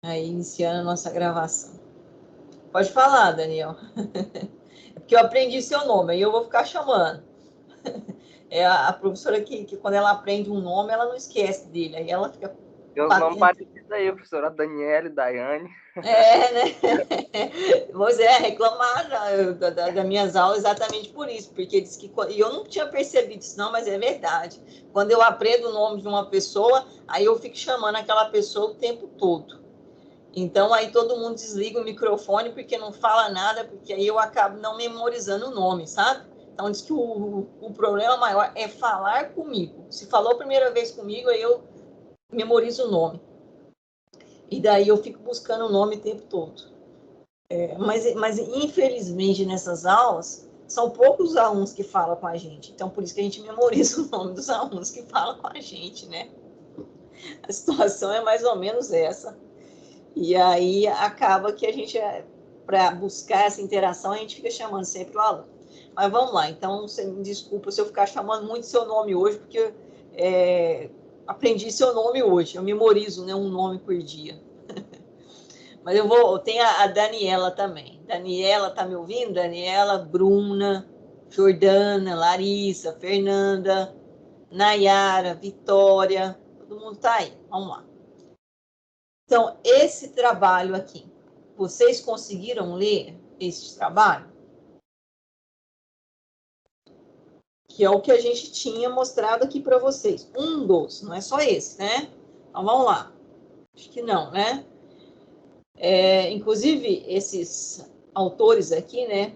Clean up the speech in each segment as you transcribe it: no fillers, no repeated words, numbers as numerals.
Aí, iniciando a nossa gravação. Pode falar, Daniel. É porque eu aprendi seu nome, aí eu vou ficar chamando. É a professora que quando ela aprende um nome, ela não esquece dele. Aí ela fica Tem uns nomes batendo. parecidos aí, professora Daniele, Daiane. É, né? Pois é, reclamar das minhas aulas exatamente por isso, porque diz que e eu não tinha percebido isso, não, mas é verdade. Quando eu aprendo o nome de uma pessoa, aí eu fico chamando aquela pessoa o tempo todo. Então, aí todo mundo desliga o microfone porque não fala nada, porque aí eu acabo não memorizando o nome, sabe? Então, diz que o problema maior é falar comigo. Se falou a primeira vez comigo, aí eu memorizo o nome. E daí eu fico buscando o nome o tempo todo. Mas infelizmente, nessas aulas, são poucos alunos que falam com a gente. Então, por isso que a gente memoriza o nome dos alunos que falam com a gente, né? A situação é mais ou menos essa. E aí acaba que a gente, para buscar essa interação, a gente fica chamando sempre o aluno. Mas vamos lá, então você me desculpa se eu ficar chamando muito seu nome hoje, porque aprendi seu nome hoje, eu memorizo, né, um nome por dia. Mas tem a Daniela também. Daniela, tá me ouvindo? Daniela, Bruna, Jordana, Larissa, Fernanda, Nayara, Vitória, todo mundo tá aí, vamos lá. Então, esse trabalho aqui, vocês conseguiram ler esse trabalho? Que é o que a gente tinha mostrado aqui para vocês. Um dos, não é só esse, né? Então, vamos lá. Acho que não, né? Inclusive, esses autores aqui, né?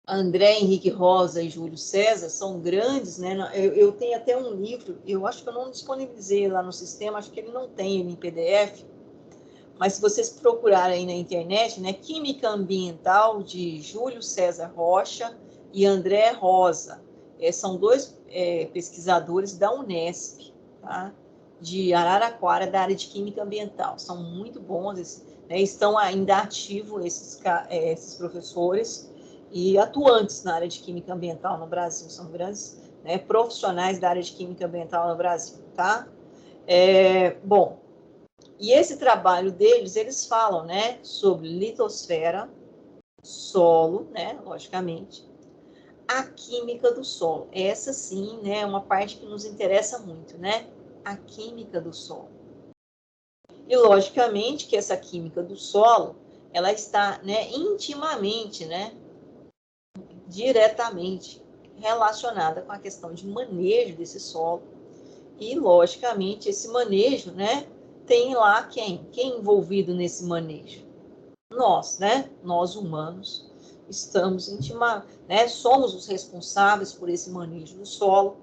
André Henrique Rosa e Júlio César são grandes, né? Eu tenho até um livro, eu acho que eu não disponibilizei lá no sistema, acho que ele não tem ele em PDF, mas se vocês procurarem aí na internet, né, Química Ambiental, de Júlio César Rocha e André Rosa, são dois pesquisadores da Unesp, tá? De Araraquara, da área de Química Ambiental. São muito bons, né, estão ainda ativos esses professores e atuantes na área de Química Ambiental no Brasil. São grandes, né, profissionais da área de Química Ambiental no Brasil, tá? Bom, e esse trabalho deles, eles falam, né, sobre litosfera, solo, né, logicamente, a química do solo. Essa sim, né, é uma parte que nos interessa muito, né, a química do solo. E logicamente que essa química do solo, ela está, né, intimamente, né, diretamente relacionada com a questão de manejo desse solo. E logicamente esse manejo, né, tem lá quem é envolvido nesse manejo? Nós, né? Nós humanos estamos né? Somos os responsáveis por esse manejo do solo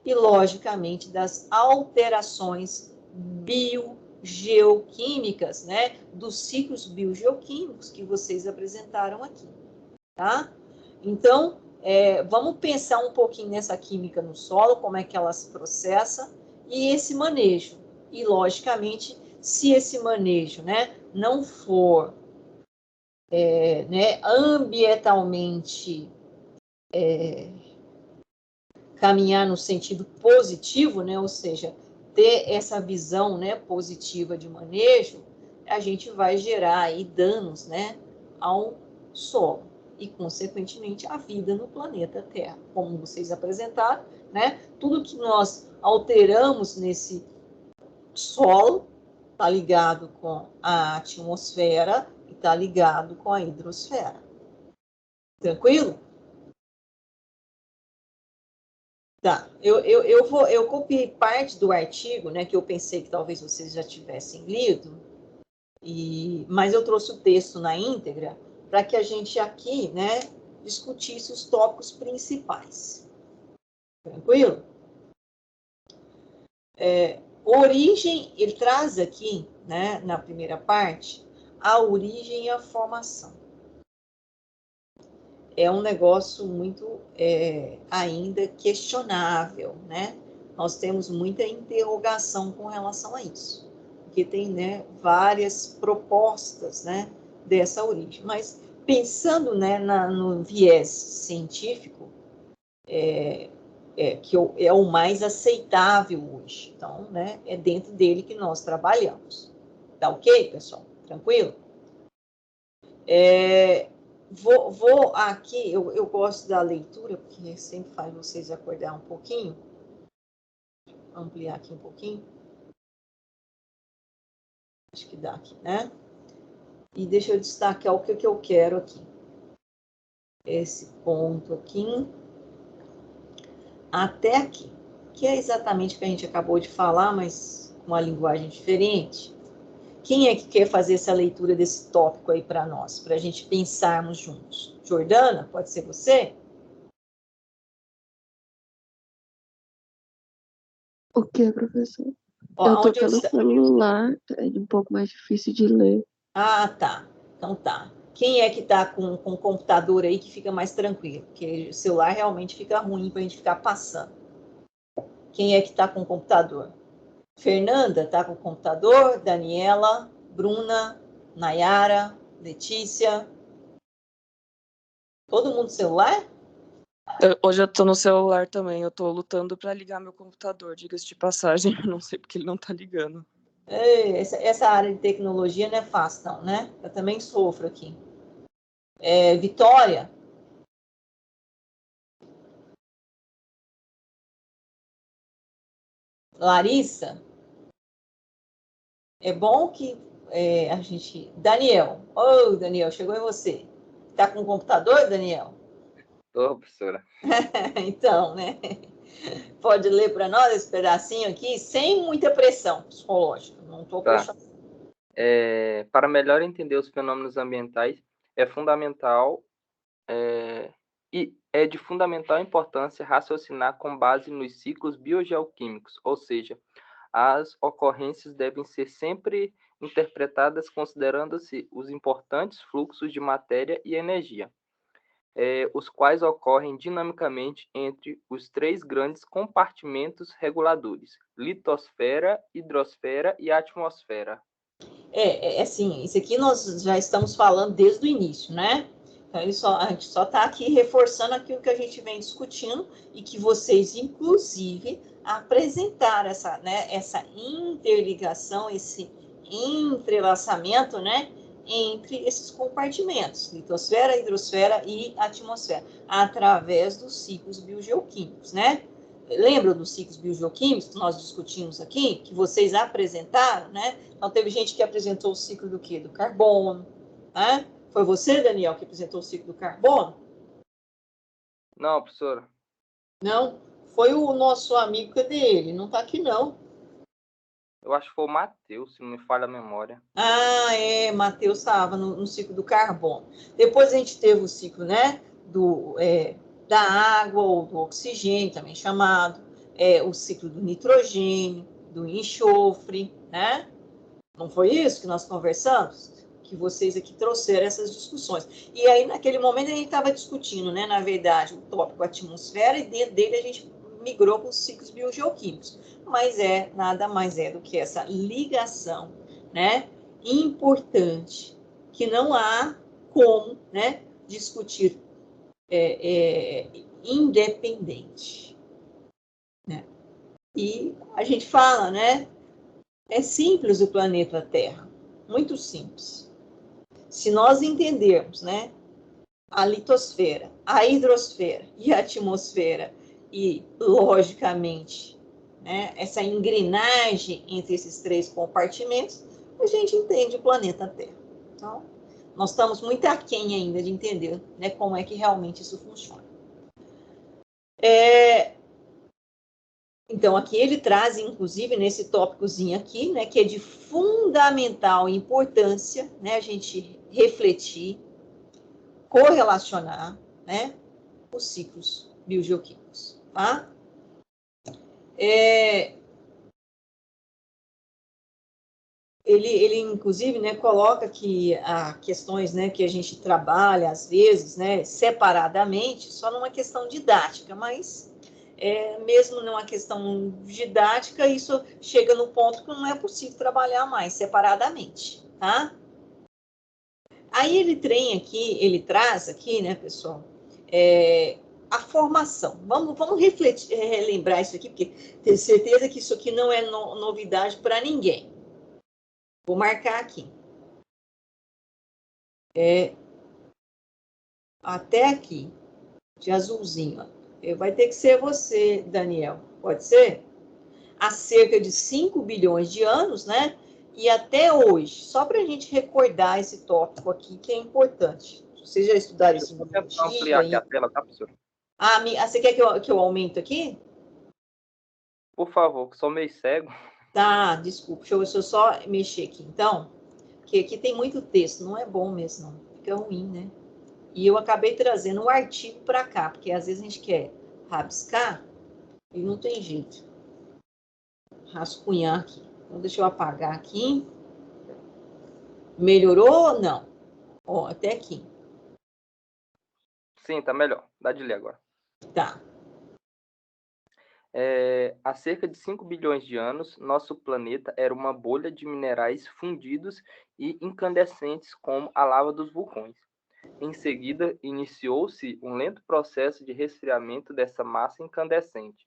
e, logicamente, das alterações biogeoquímicas, né? Dos ciclos biogeoquímicos que vocês apresentaram aqui, tá? Então, vamos pensar um pouquinho nessa química no solo, como é que ela se processa e esse manejo. E, logicamente, se esse manejo, né, não for né, ambientalmente caminhar no sentido positivo, né, ou seja, ter essa visão, né, positiva de manejo, a gente vai gerar aí danos, né, ao solo e, consequentemente, à vida no planeta Terra. Como vocês apresentaram, né, tudo que nós alteramos nesse solo está ligado com a atmosfera e está ligado com a hidrosfera. Tranquilo? Tá, eu copiei parte do artigo, né, que eu pensei que talvez vocês já tivessem lido, mas eu trouxe o texto na íntegra para que a gente aqui, né, discutisse os tópicos principais. Tranquilo? Origem, ele traz aqui, né, na primeira parte, a origem e a formação. É um negócio muito ainda questionável, né? Nós temos muita interrogação com relação a isso, porque tem, né, várias propostas, né, dessa origem. Mas pensando, né, no viés científico, que é o mais aceitável hoje. Então, né, é dentro dele que nós trabalhamos, Tá ok, pessoal? Tranquilo? Vou aqui, eu gosto da leitura, porque sempre faz vocês acordar um pouquinho. Vou ampliar aqui um pouquinho. Acho que dá aqui, né? E deixa eu destacar o que eu quero aqui. Esse ponto aqui até aqui, que é exatamente o que a gente acabou de falar, mas com uma linguagem diferente. Quem é que quer fazer essa leitura desse tópico aí para nós, para a gente pensarmos juntos? Jordana, pode ser você? O que, professor? Ó, Eu tô onde eu pelo celular, é um pouco mais difícil de ler. Ah, tá. Então tá. Quem é que tá com o computador aí que fica mais tranquilo? Porque o celular realmente fica ruim para a gente ficar passando. Quem é que tá com o computador? Fernanda tá com o computador, Daniela, Bruna, Nayara, Letícia. Todo mundo celular? Hoje eu tô no celular também, eu tô lutando pra ligar meu computador, diga-se de passagem, eu não sei porque ele não tá ligando. Essa área de tecnologia não é fácil, não, né? Eu também sofro aqui. Vitória? Larissa? É bom que a gente... Daniel. Ô, Daniel, chegou em você. Tá com o computador, Daniel? Tô, professora. Então, né? Pode ler para nós esse pedacinho aqui, sem muita pressão psicológica. Não estou pressionando. Para melhor entender os fenômenos ambientais, é fundamental e é de fundamental importância raciocinar com base nos ciclos biogeoquímicos, ou seja, as ocorrências devem ser sempre interpretadas considerando-se os importantes fluxos de matéria e energia, os quais ocorrem dinamicamente entre os três grandes compartimentos reguladores: litosfera, hidrosfera e atmosfera. Assim, isso aqui nós já estamos falando desde o início, né? Então, a gente só está aqui reforçando aquilo que a gente vem discutindo e que vocês, inclusive, apresentaram essa interligação, esse entrelaçamento, né? Entre esses compartimentos, litosfera, hidrosfera e atmosfera, através dos ciclos biogeoquímicos, né? Lembram dos ciclos biogeoquímicos que nós discutimos aqui, que vocês apresentaram, né? Então, teve gente que apresentou o ciclo do quê? Do carbono, né? Foi você, Daniel, que apresentou o ciclo do carbono? Não, professora. Não, foi o nosso amigo, cadê ele? Não está aqui, não. Eu acho que foi o Matheus, se não me falha a memória. Matheus estava no ciclo do carbono. Depois a gente teve o ciclo, né, da água ou do oxigênio, também chamado, o ciclo do nitrogênio, do enxofre, né? Não foi isso que nós conversamos? Que vocês aqui trouxeram essas discussões. E aí, naquele momento, a gente estava discutindo, né, na verdade, o tópico atmosfera, e dentro dele a gente migrou para os ciclos biogeoquímicos. Mas nada mais do que essa ligação, né, importante, que não há como, né, discutir independente. Né? E a gente fala, né, é simples o planeta Terra, muito simples. Se nós entendermos, né, a litosfera, a hidrosfera e a atmosfera e, logicamente, né, essa engrenagem entre esses três compartimentos, a gente entende o planeta Terra. Então, nós estamos muito aquém ainda de entender, né, como é que realmente isso funciona. Então, aqui ele traz, inclusive, nesse tópicozinho aqui, né, que é de fundamental importância, né, a gente refletir, correlacionar, né, os ciclos biogeoquímicos, tá? Ele inclusive, né, coloca que há questões, né, que a gente trabalha, às vezes, né, separadamente, só numa questão didática, mas mesmo numa questão didática, isso chega no ponto que não é possível trabalhar mais separadamente, tá? Aí ele traz aqui, né, pessoal, a formação. Vamos refletir, relembrar isso aqui, porque tenho certeza que isso aqui não é novidade para ninguém. Vou marcar aqui. Até aqui, de azulzinho. Vai ter que ser você, Daniel. Pode ser? Há cerca de 5 bilhões de anos, né? E até hoje, só para a gente recordar esse tópico aqui, que é importante. Vocês já estudaram isso no dia ampliar aqui a tela, tá, professor? Você quer que eu aumente aqui? Por favor, que sou meio cego. Tá, desculpa. Deixa eu só mexer aqui. Então, que aqui tem muito texto. Não é bom mesmo, não. Fica ruim, né? E eu acabei trazendo um artigo para cá, porque às vezes a gente quer rabiscar e não tem jeito. Rascunhar aqui. Então, deixa eu apagar aqui. Melhorou ou não? Ó, até aqui. Sim, tá melhor. Dá de ler agora. Tá. Há cerca de 5 bilhões de anos, nosso planeta era uma bolha de minerais fundidos e incandescentes como a lava dos vulcões. Em seguida, iniciou-se um lento processo de resfriamento dessa massa incandescente,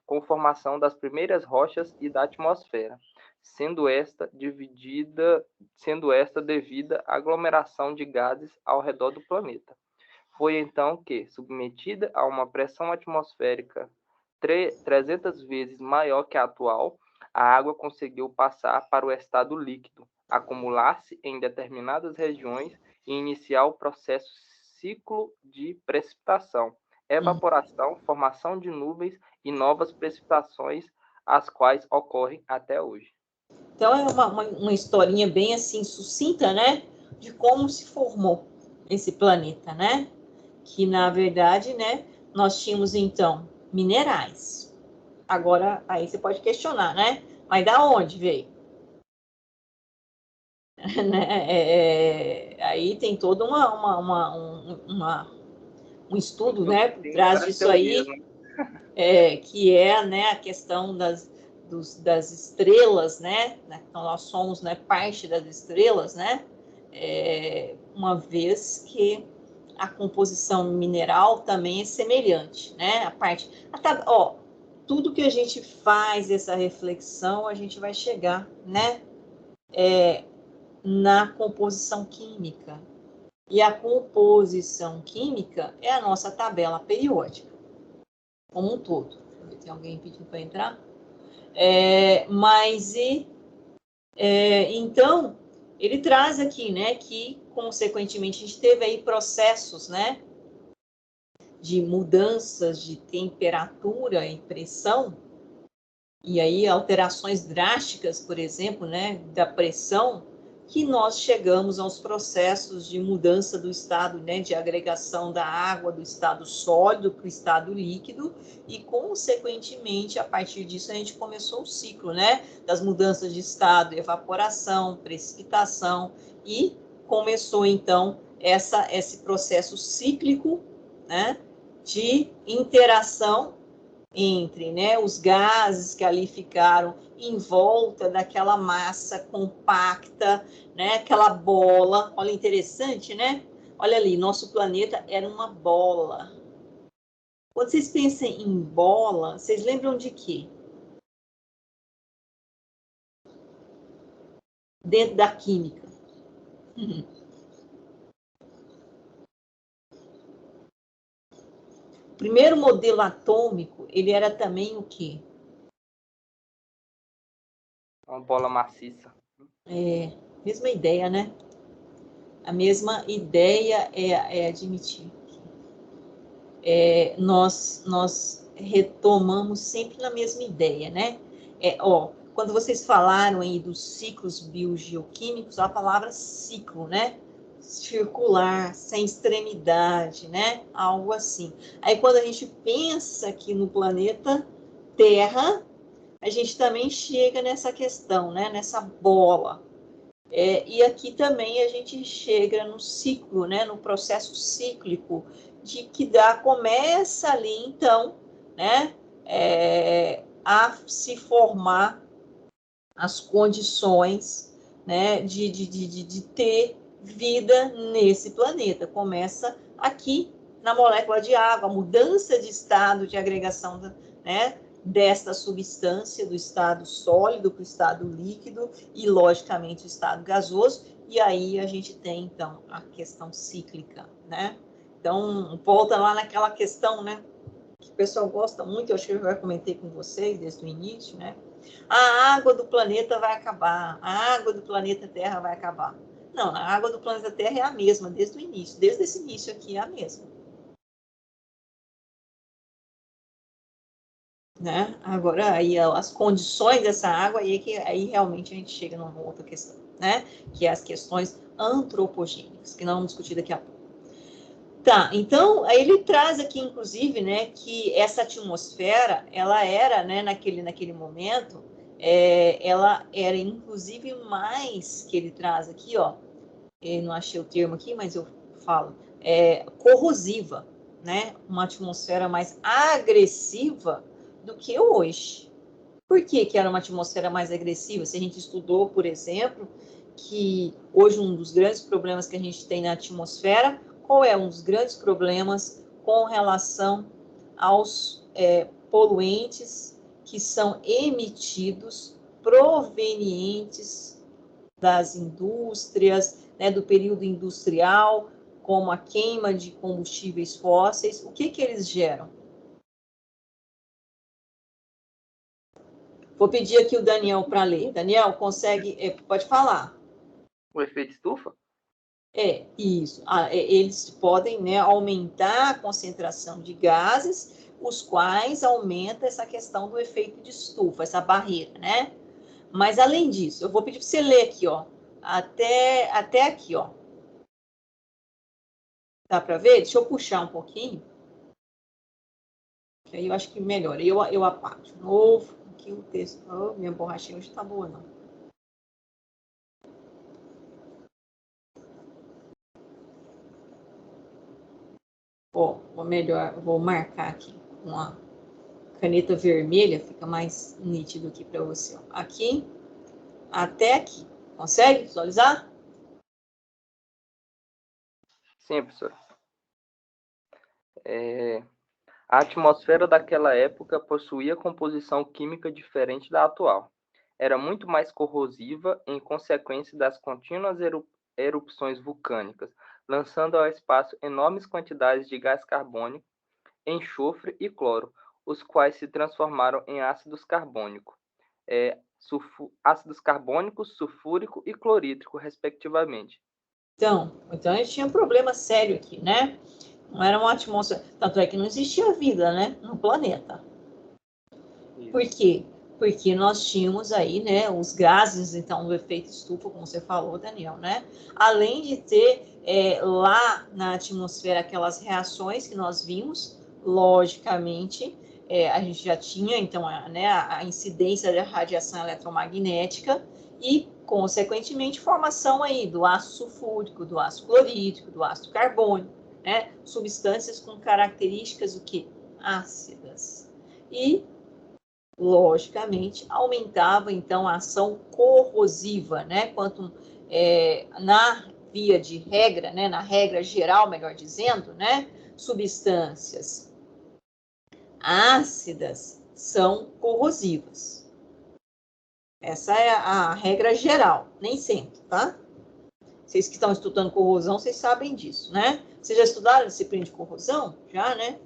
com formação das primeiras rochas e da atmosfera, sendo esta devida à aglomeração de gases ao redor do planeta. Foi então que, submetida a uma pressão atmosférica 300 vezes maior que a atual, a água conseguiu passar para o estado líquido, acumular-se em determinadas regiões e iniciar o processo ciclo de precipitação, evaporação, formação de nuvens e novas precipitações, as quais ocorrem até hoje. Então, é uma historinha bem assim, sucinta, né? De como se formou esse planeta, né? Que, na verdade, né? Nós tínhamos, então, minerais. Agora, aí você pode questionar, né? Mas da onde veio? Aí tem todo um estudo, né? Por trás disso aí, que é, né, a questão das estrelas, né? Então, nós somos, né, parte das estrelas, né? Uma vez que a composição mineral também é semelhante, né? Tudo que a gente faz essa reflexão, a gente vai chegar, né? Na composição química. E a composição química é a nossa tabela periódica, como um todo. Deixa eu ver, tem alguém pedindo para entrar? Então, ele traz aqui, né, que, consequentemente, a gente teve aí processos, né, de mudanças de temperatura e pressão, e aí alterações drásticas, por exemplo, né, da pressão, que nós chegamos aos processos de mudança do estado, né, de agregação da água do estado sólido para o estado líquido, e, consequentemente, a partir disso, a gente começou o ciclo, né, das mudanças de estado, evaporação, precipitação, e começou, então, esse processo cíclico, né, de interação entre, né, os gases que ali ficaram em volta daquela massa compacta, né, aquela bola. Olha, interessante, né? Olha ali, nosso planeta era uma bola. Quando vocês pensam em bola, vocês lembram de quê? Dentro da química. O primeiro modelo atômico, ele era também o quê? Uma bola maciça. Mesma ideia, né? A mesma ideia é admitir. Nós retomamos sempre na mesma ideia, né? Quando vocês falaram aí dos ciclos biogeoquímicos, a palavra ciclo, né? Circular, sem extremidade, né? Algo assim. Aí, quando a gente pensa aqui no planeta Terra, a gente também chega nessa questão, né? Nessa bola. E aqui também a gente chega no ciclo, né? No processo cíclico, de que começa ali, então, né? A se formar as condições, né, de ter vida nesse planeta. Começa aqui na molécula de água, a mudança de estado de agregação, né, desta substância do estado sólido para o estado líquido e, logicamente, o estado gasoso, e aí a gente tem, então, a questão cíclica, né? Então, volta lá naquela questão, né, que o pessoal gosta muito, eu acho que eu já comentei com vocês desde o início, né? A água do planeta vai acabar, a água do planeta Terra vai acabar. Não, a água do planeta Terra é a mesma desde o início, desde esse início aqui é a mesma. Né? Agora, aí as condições dessa água, aí realmente a gente chega numa outra questão, né? Que é as questões antropogênicas, que nós vamos discutir daqui a pouco. Tá, então, aí ele traz aqui, inclusive, né, que essa atmosfera, ela era, né, naquele momento, ela era, inclusive, mais, que ele traz aqui, ó, eu não achei o termo aqui, mas eu falo, corrosiva, né, uma atmosfera mais agressiva do que hoje. Por que era uma atmosfera mais agressiva? Se a gente estudou, por exemplo, que hoje um dos grandes problemas que a gente tem na atmosfera, qual é um dos grandes problemas com relação aos poluentes que são emitidos provenientes das indústrias, né, do período industrial, como a queima de combustíveis fósseis? O que eles geram? Vou pedir aqui o Daniel para ler. Daniel, consegue? Pode falar. O efeito estufa? Isso. Eles podem, né, aumentar a concentração de gases, os quais aumenta essa questão do efeito de estufa, essa barreira, né? Mas, além disso, eu vou pedir para você ler aqui, ó, até aqui, ó. Dá para ver? Deixa eu puxar um pouquinho. Que aí eu acho que melhora. Eu apago de novo. Aqui o texto. Oh, minha borrachinha hoje tá boa, não. Vou marcar aqui com a caneta vermelha, fica mais nítido aqui para você. Ó. Aqui até aqui. Consegue visualizar? Sim, professor. A atmosfera daquela época possuía composição química diferente da atual. Era muito mais corrosiva em consequência das contínuas erupções vulcânicas, lançando ao espaço enormes quantidades de gás carbônico, enxofre e cloro, os quais se transformaram em ácidos carbônicos, ácidos carbônicos, sulfúrico e clorídrico, respectivamente. Então a gente tinha um problema sério aqui, né? Não era uma atmosfera. Tanto é que não existia vida, né? No planeta. Isso. Por quê? Porque nós tínhamos aí, né, os gases, então, do efeito estufa, como você falou, Daniel, né? Além de ter lá na atmosfera aquelas reações que nós vimos, logicamente, a gente já tinha, então, a incidência da radiação eletromagnética e, consequentemente, formação aí do ácido sulfúrico, do ácido clorídrico, do ácido carbônico, né? Substâncias com características o quê? Ácidas. E, logicamente, aumentava, então, a ação corrosiva, né? Quanto na via de regra, né? Na regra geral, melhor dizendo, né? Substâncias ácidas são corrosivas. Essa é a regra geral, nem sempre, tá? Vocês que estão estudando corrosão, vocês sabem disso, né? Vocês já estudaram a disciplina de corrosão? Já, né?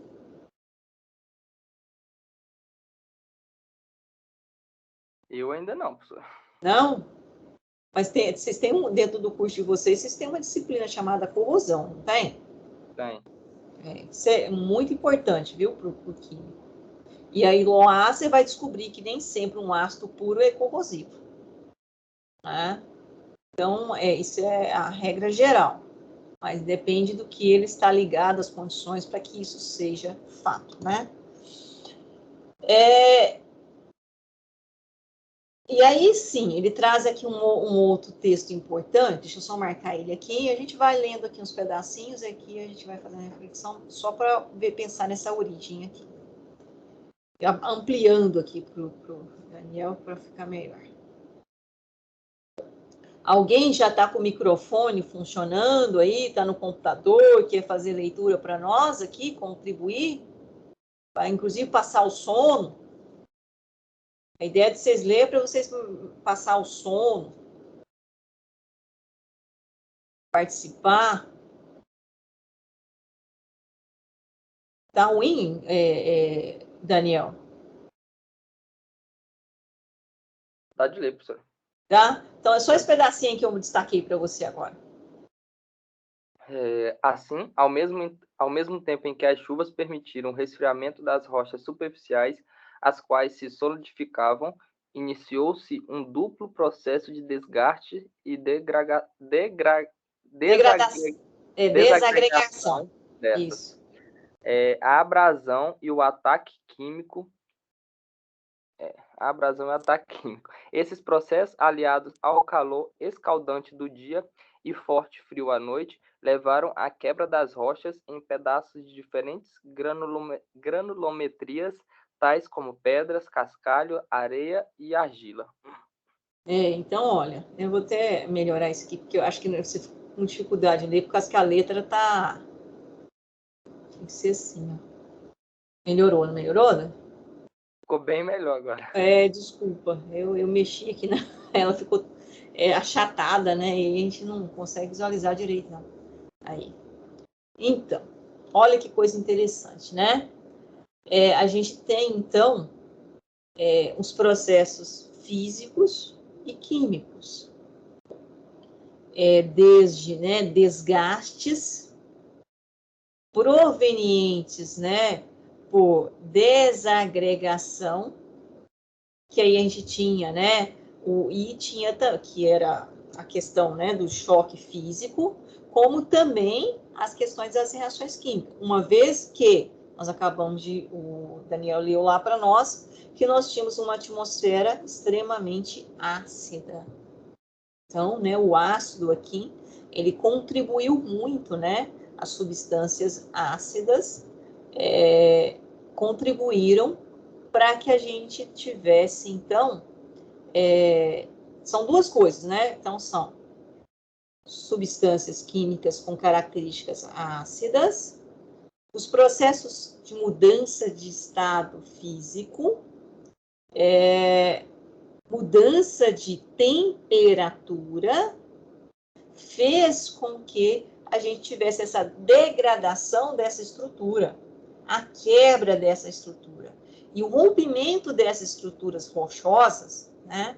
Eu ainda não, professor. Não? Mas vocês têm dentro do curso de vocês têm uma disciplina chamada corrosão, não tem? Tem. Isso é muito importante, viu, para o químico. E aí lá você vai descobrir que nem sempre um ácido puro é corrosivo. Né? Então, isso é a regra geral. Mas depende do que ele está ligado, às condições para que isso seja fato, né? E aí, sim, ele traz aqui um outro texto importante, deixa eu só marcar ele aqui, a gente vai lendo aqui uns pedacinhos, aqui a gente vai fazendo reflexão, só para pensar nessa origem aqui. Ampliando aqui para o Daniel, para ficar melhor. Alguém já está com o microfone funcionando aí, está no computador, quer fazer leitura para nós aqui, contribuir, para inclusive passar o sono? A ideia de vocês lerem é para vocês passar o sono, participar. Tá ruim, Daniel? Dá de ler, professora. Tá? Então, é só esse pedacinho que eu destaquei para você agora. Assim, ao mesmo tempo em que as chuvas permitiram o resfriamento das rochas superficiais, as quais se solidificavam, iniciou-se um duplo processo de desgaste e desagregação dessas. Isso. A abrasão e o ataque químico. Esses processos, aliados ao calor escaldante do dia e forte frio à noite, levaram à quebra das rochas em pedaços de diferentes granulometrias, tais como pedras, cascalho, areia e argila. Então, olha, eu vou até melhorar isso aqui, porque eu acho que você ficou com dificuldade de ler, por causa que a letra tá... Tem que ser assim, ó. Melhorou, não melhorou, né? Ficou bem melhor agora. Desculpa, eu mexi aqui, ela ficou achatada, né? E a gente não consegue visualizar direito, não. Aí. Então, olha que coisa interessante, né? A gente tem, então, os processos físicos e químicos. Desde, né, desgastes provenientes, né, por desagregação, que aí a gente tinha, né, que era a questão, né, do choque físico, como também as questões das reações químicas. Uma vez que nós acabamos o Daniel leu lá para nós, que nós tínhamos uma atmosfera extremamente ácida. Então, né, o ácido aqui, ele contribuiu muito, né, as substâncias ácidas contribuíram para que a gente tivesse, então, são duas coisas, né? Então, são substâncias químicas com características ácidas, os processos de mudança de estado físico, mudança de temperatura, fez com que a gente tivesse essa degradação dessa estrutura, a quebra dessa estrutura. E o rompimento dessas estruturas rochosas, né,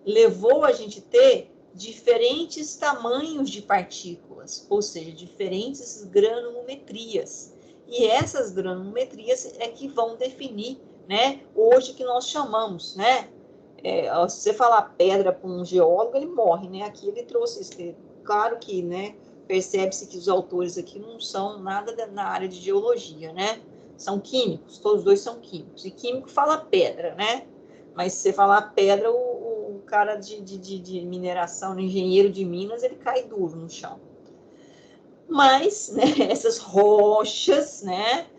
levou a gente a ter diferentes tamanhos de partículas, ou seja, diferentes granulometrias. E essas granulometrias é que vão definir, né, hoje que nós chamamos, né, se você falar pedra para um geólogo, ele morre, né? Aqui ele trouxe isso. Claro que, né, percebe-se que os autores aqui não são nada na área de geologia, né? São químicos, todos os dois são químicos. E químico fala pedra, né? Mas se você falar pedra, o cara de mineração, o engenheiro de Minas, ele cai duro no chão. Mas, né, essas rochas, né,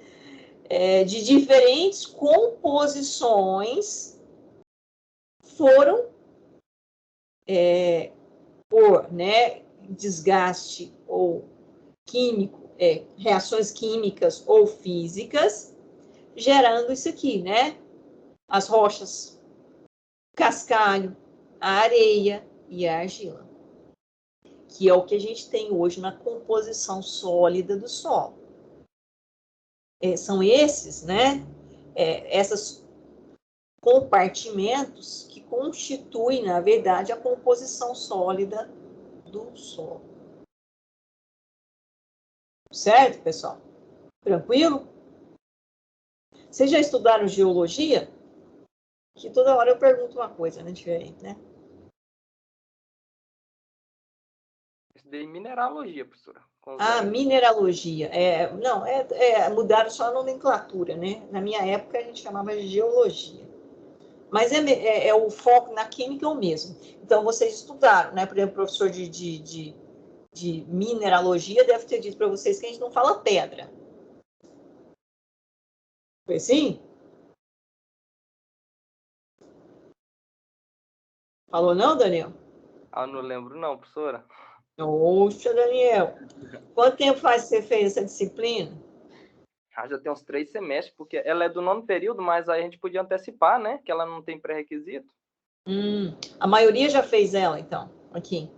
de diferentes composições foram por, né, desgaste ou químico, reações químicas ou físicas, gerando isso aqui, né? As rochas, cascalho, a areia e a argila, que é o que a gente tem hoje na composição sólida do solo. São esses, né? Esses compartimentos que constituem, na verdade, a composição sólida do solo. Certo, pessoal? Tranquilo? Vocês já estudaram geologia? Que toda hora eu pergunto uma coisa, né, diferente, né? Estudei mineralogia, professora. Mineralogia. Não, mudaram só a nomenclatura, né? Na minha época a gente chamava de geologia. Mas o foco na química é o mesmo. Então, vocês estudaram, né? Por exemplo, o professor de mineralogia deve ter dito para vocês que a gente não fala pedra. Foi assim? Falou não, Daniel? Não lembro não, professora. Poxa, Daniel. Quanto tempo faz que você fez essa disciplina? Já tem uns 3 semestres, porque ela é do 9º período, mas aí a gente podia antecipar, né? Que ela não tem pré-requisito. A maioria já fez ela, então, aqui.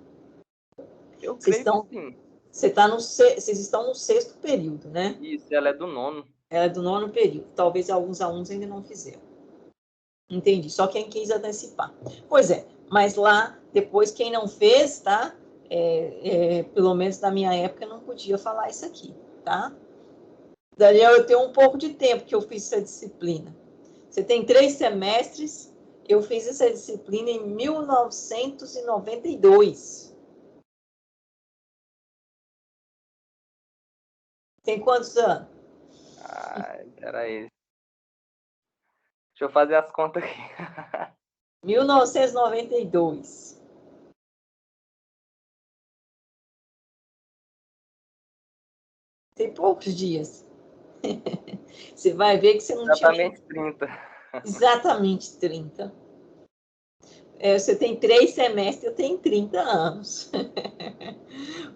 Eu Vocês creio estão, que sim. vocês estão no 6º período, né? Isso, ela é do 9º. Ela é do 9º período. Talvez alguns alunos ainda não fizeram. Entendi. Só quem quis antecipar. Pois é, mas lá, depois, quem não fez, tá? Pelo menos na minha época, não podia falar isso aqui, tá? Daniel, eu tenho um pouco de tempo que eu fiz essa disciplina. Você tem 3 semestres, eu fiz essa disciplina em 1992. Tem quantos anos? Peraí. Deixa eu fazer as contas aqui. 1992. Tem poucos dias. Você vai ver que você não Exatamente 30. Exatamente 30. Você tem 3 semestres, eu tenho 30 anos.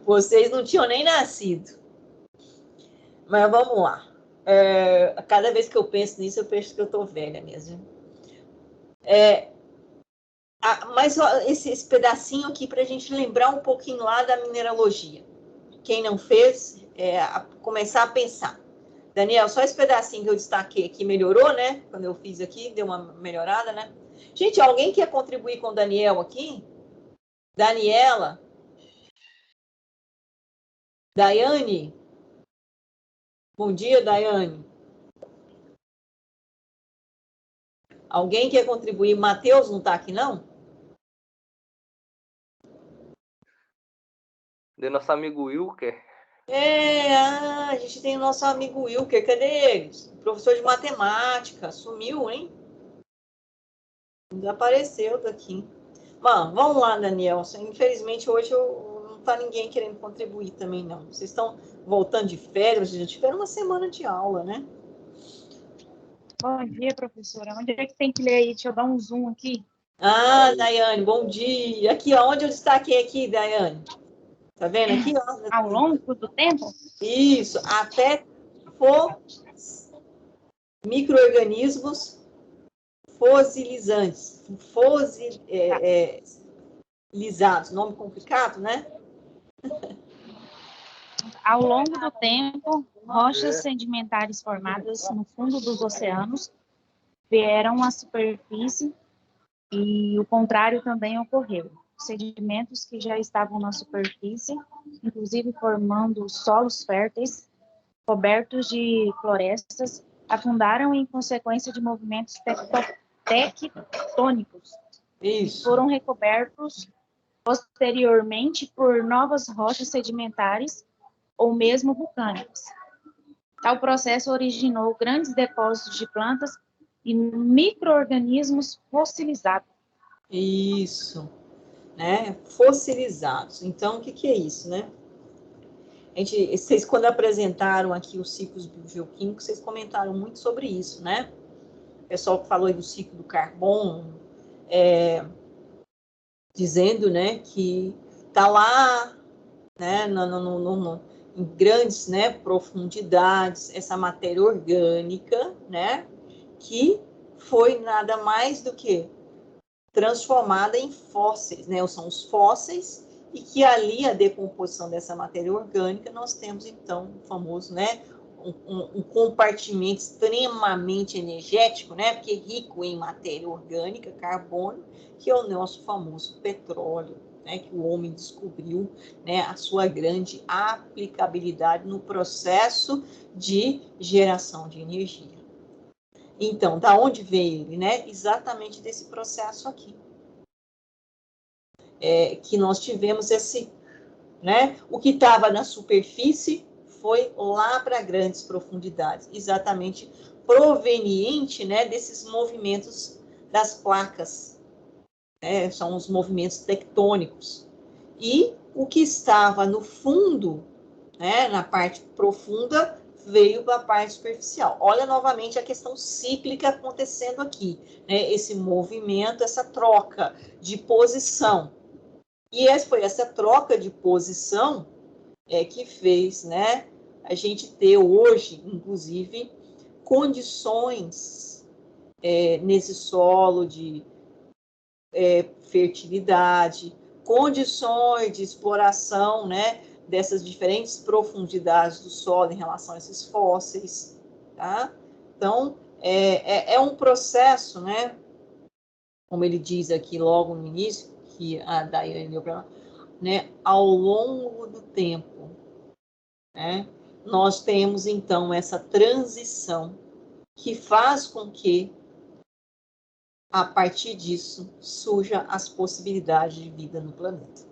Vocês não tinham nem nascido. Mas vamos lá. Cada vez que eu penso nisso, eu penso que eu estou velha mesmo. Mas ó, esse pedacinho aqui para a gente lembrar um pouquinho lá da mineralogia. Quem não fez, começar a pensar. Daniel, só esse pedacinho que eu destaquei aqui melhorou, né? Quando eu fiz aqui, deu uma melhorada, né? Gente, alguém quer contribuir com o Daniel aqui? Daniela? Daiane? Bom dia, Daiane. Alguém quer contribuir? Matheus não está aqui, não? De nosso amigo Wilker. A gente tem o nosso amigo Wilker. Cadê ele? Professor de matemática. Sumiu, hein? Desapareceu daqui. Bom, vamos lá, Daniel. Infelizmente, hoje não está ninguém querendo contribuir também, não. Vocês estão voltando de férias, já tiveram uma semana de aula, né? Bom dia, professora. Onde é que tem que ler aí? Deixa eu dar um zoom aqui. Daiane, bom dia. Aqui, ó, onde eu destaquei aqui, Daiane? Tá vendo aqui, ó? Ao longo do tempo? Isso, até micro-organismos fossilizantes. Lisados, nome complicado, né? Ao longo do tempo, rochas sedimentares formadas no fundo dos oceanos vieram à superfície e o contrário também ocorreu. Sedimentos que já estavam na superfície, inclusive formando solos férteis, cobertos de florestas, afundaram em consequência de movimentos tectônicos. Isso. Foram recobertos posteriormente por novas rochas sedimentares ou mesmo vulcânicas. Tal processo originou grandes depósitos de plantas e micro-organismos fossilizados. Isso, né? Fossilizados. Então, o que é isso, né? Vocês, quando apresentaram aqui os ciclos biogeoquímicos, vocês comentaram muito sobre isso, né? O pessoal que falou aí do ciclo do carbono, dizendo, né, que está lá, né, em grandes, né, profundidades, essa matéria orgânica, né, que foi nada mais do que transformada em fósseis, né, são os fósseis, e que ali a decomposição dessa matéria orgânica, nós temos então o famoso, né, um compartimento extremamente energético, né, porque rico em matéria orgânica, carbono, que é o nosso famoso petróleo, né, que o homem descobriu, né, a sua grande aplicabilidade no processo de geração de energia. Então, da onde veio ele, né? Exatamente desse processo aqui. Que nós tivemos esse, né? O que estava na superfície foi lá para grandes profundidades, exatamente proveniente, né, desses movimentos das placas, né? São os movimentos tectônicos. E o que estava no fundo, né, na parte profunda, veio para a parte superficial. Olha novamente a questão cíclica acontecendo aqui, né? Esse movimento, essa troca de posição. E foi essa troca de posição que fez, né, a gente ter hoje, inclusive, condições nesse solo de fertilidade, condições de exploração, né, dessas diferentes profundidades do solo em relação a esses fósseis, tá? Então, é um processo, né, como ele diz aqui logo no início, que a Daiane deu para nós, né, ao longo do tempo, né, nós temos, então, essa transição que faz com que, a partir disso, surja as possibilidades de vida no planeta.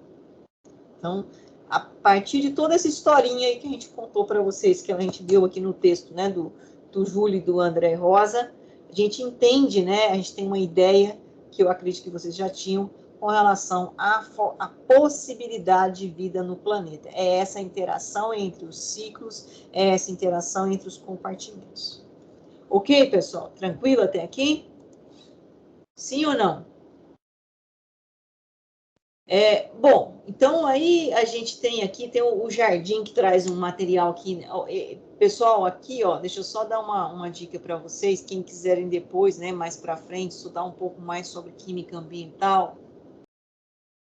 Então, a partir de toda essa historinha aí que a gente contou para vocês, que a gente viu aqui no texto, né, do Júlio e do André Rosa, a gente entende, né, a gente tem uma ideia, que eu acredito que vocês já tinham, com relação à possibilidade de vida no planeta. É essa interação entre os ciclos, é essa interação entre os compartimentos. Ok, pessoal? Tranquilo até aqui? Sim ou não? Bom, então aí a gente tem aqui, tem o Jardim que traz um material aqui. Pessoal, aqui, ó, deixa eu só dar uma dica para vocês, quem quiserem depois, né, mais para frente, estudar um pouco mais sobre química ambiental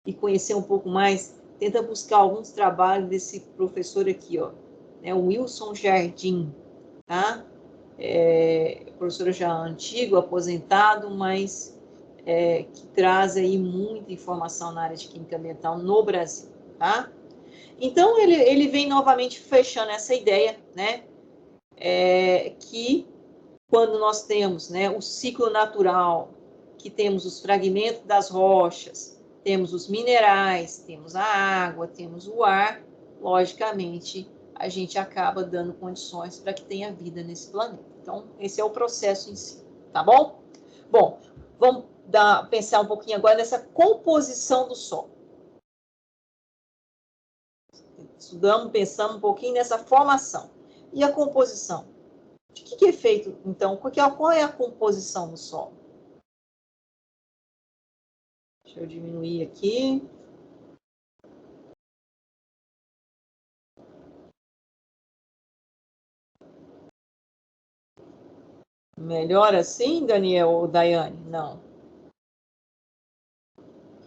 e conhecer um pouco mais, tenta buscar alguns trabalhos desse professor aqui, ó, né, o Wilson Jardim, tá? Professor já antigo, aposentado, mas que traz aí muita informação na área de química ambiental no Brasil, tá? Então, ele vem novamente fechando essa ideia, né, que quando nós temos, né, o ciclo natural, que temos os fragmentos das rochas, temos os minerais, temos a água, temos o ar, logicamente, a gente acaba dando condições para que tenha vida nesse planeta. Então, esse é o processo em si, tá bom? Bom, vamos pensar um pouquinho agora nessa composição do solo. Estudamos, pensamos um pouquinho nessa formação. E a composição? De que é feito, então? Qual é a composição do solo? Deixa eu diminuir aqui. Melhor assim, Daniel ou Daiane? Não.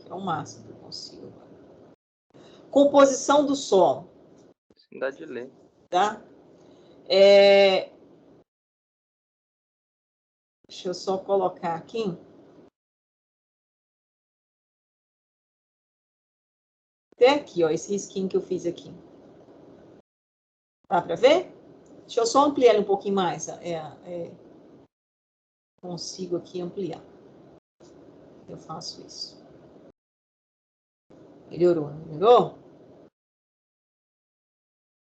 É o máximo que eu consigo. Composição do solo. Sim, dá de ler. Tá? Deixa eu só colocar aqui. Até aqui, ó, esse risquinho que eu fiz aqui. Dá para ver? Deixa eu só ampliar ele um pouquinho mais. Consigo aqui ampliar. Eu faço isso. Melhorou, não melhorou?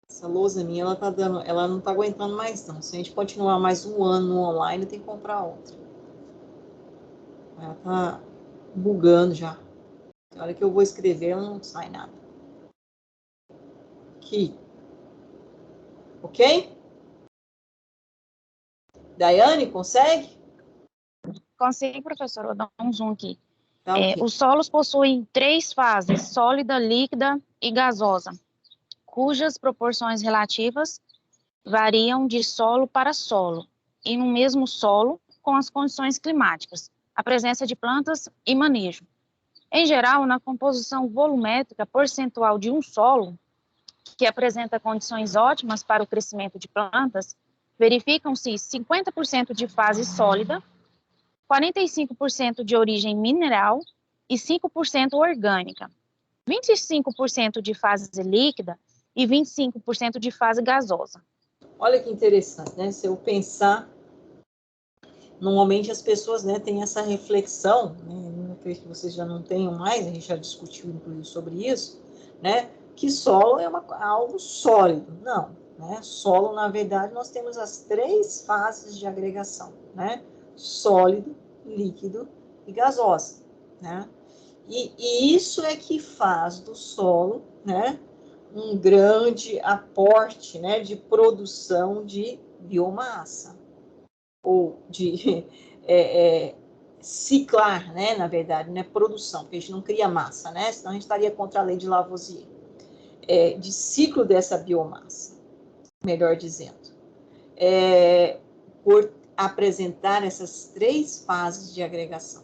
Essa lousa minha, ela não tá aguentando mais, não. Se a gente continuar mais um ano no online, tem que comprar outra. Ela tá bugando já. Na hora que eu vou escrever, não sai nada. Aqui. Ok? Daiane, consegue? Consigo, professor, vou dar um zoom aqui. Tá, okay. Os solos possuem 3 fases, sólida, líquida e gasosa, cujas proporções relativas variam de solo para solo, e no mesmo solo, com as condições climáticas, a presença de plantas e manejo. Em geral, na composição volumétrica percentual de um solo, que apresenta condições ótimas para o crescimento de plantas, verificam-se 50% de fase sólida, 45% de origem mineral e 5% orgânica, 25% de fase líquida e 25% de fase gasosa. Olha que interessante, né? Se eu pensar, normalmente as pessoas, né, têm essa reflexão, né? Eu acredito que vocês já não tenham mais, a gente já discutiu inclusive sobre isso, né? Que solo é algo sólido. Não, né? Solo, na verdade, nós temos as 3 fases de agregação, né? Sólido, líquido e gasosa, né? E isso é que faz do solo, né, um grande aporte, né, de produção de biomassa, ou de ciclar, né, na verdade, não é produção, porque a gente não cria massa, né, senão a gente estaria contra a lei de Lavoisier, de ciclo dessa biomassa. melhor dizendo, por apresentar essas 3 fases de agregação.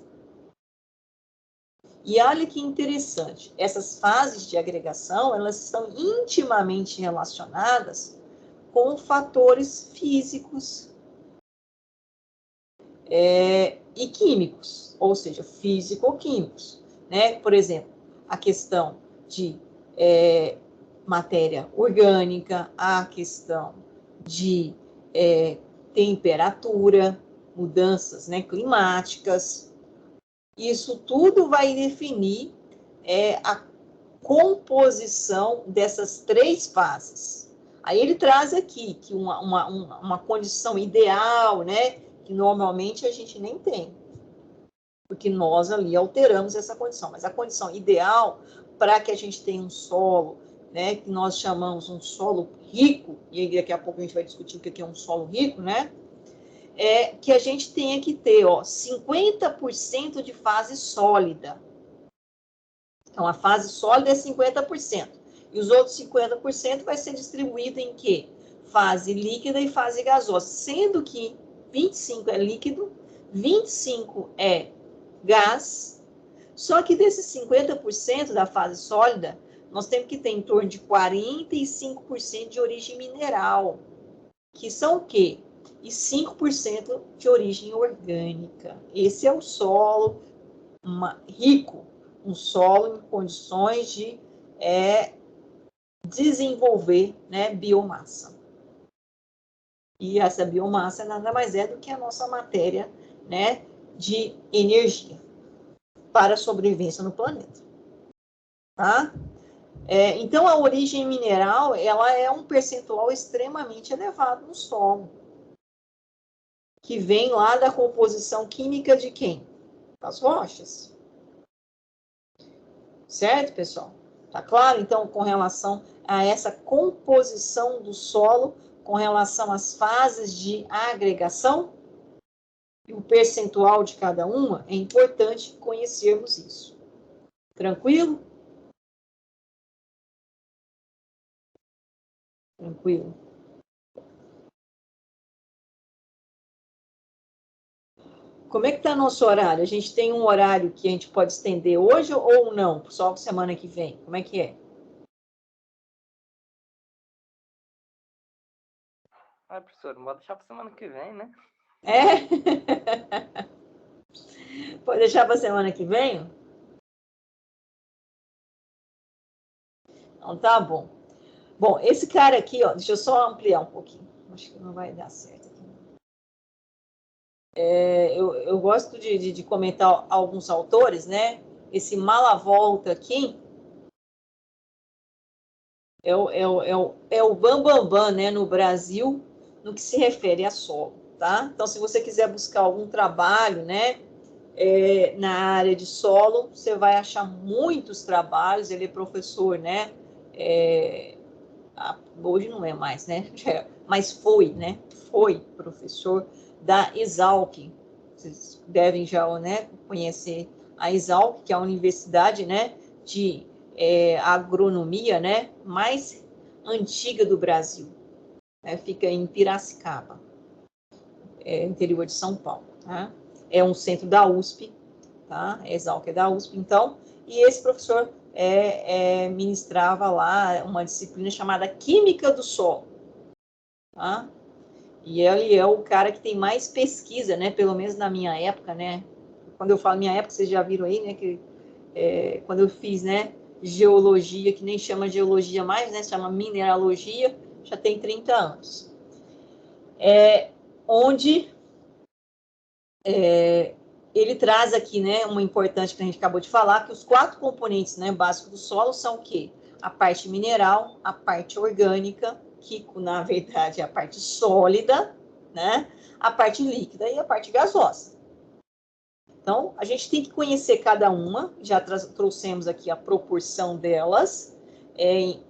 E olha que interessante, essas fases de agregação, elas estão intimamente relacionadas com fatores físicos e químicos, ou seja, físico-químicos, né? Por exemplo, a questão de matéria orgânica, a questão de temperatura, mudanças, né, climáticas. Isso tudo vai definir a composição dessas 3 fases. Aí ele traz aqui que uma condição ideal, né, que normalmente a gente nem tem, porque nós ali alteramos essa condição. Mas a condição ideal para que a gente tenha um solo, né, que nós chamamos um solo rico, e aí daqui a pouco a gente vai discutir o que é um solo rico, né, é que a gente tenha que ter 50% de fase sólida. Então, a fase sólida é 50%. E os outros 50% vai ser distribuído em quê? Fase líquida e fase gasosa. Sendo que 25% é líquido, 25% é gás. Só que desses 50% da fase sólida, nós temos que ter em torno de 45% de origem mineral. Que são o quê? E 5% de origem orgânica. Esse é o solo rico, um solo em condições de desenvolver, né, biomassa. E essa biomassa nada mais é do que a nossa matéria, né, de energia para a sobrevivência no planeta. Tá? Então, a origem mineral, ela é um percentual extremamente elevado no solo, que vem lá da composição química de quem? Das rochas. Certo, pessoal? Tá claro, então, com relação a essa composição do solo, com relação às fases de agregação e o percentual de cada uma, é importante conhecermos isso. Tranquilo? Tranquilo. Como é que está nosso horário? A gente tem um horário que a gente pode estender hoje ou não? Só semana que vem? Como é que é? Professor, não pode deixar para semana que vem, né? Pode deixar para semana que vem? Então, tá bom. Bom, esse cara aqui, ó, deixa eu só ampliar um pouquinho. Acho que não vai dar certo aqui. Eu gosto de comentar alguns autores, né? Esse Malavolta aqui é o bambambam, né, no Brasil, no que se refere a solo, tá? Então, se você quiser buscar algum trabalho, né, na área de solo, você vai achar muitos trabalhos. Ele é professor, né? Hoje não é mais, né? Mas foi, né? Foi professor da Exalc. Vocês devem já, né, conhecer a Exalc, que é a universidade, né, de agronomia, né, mais antiga do Brasil. Fica em Piracicaba, interior de São Paulo. Tá? É um centro da USP, tá? A Exalc é da USP, então. E esse professor ministrava lá uma disciplina chamada Química do Solo. Tá? E ele é o cara que tem mais pesquisa, né? Pelo menos na minha época, né? Quando eu falo minha época, vocês já viram aí, né? Que quando eu fiz, né? Geologia, que nem chama geologia mais, né? Chama mineralogia, já tem 30 anos. Onde ele traz aqui, né? Uma importante que a gente acabou de falar, que os 4 componentes, né, básicos do solo são o quê? A parte mineral, a parte orgânica, que na verdade é a parte sólida, né? A parte líquida e a parte gasosa. Então, a gente tem que conhecer cada uma, já trouxemos aqui a proporção delas, e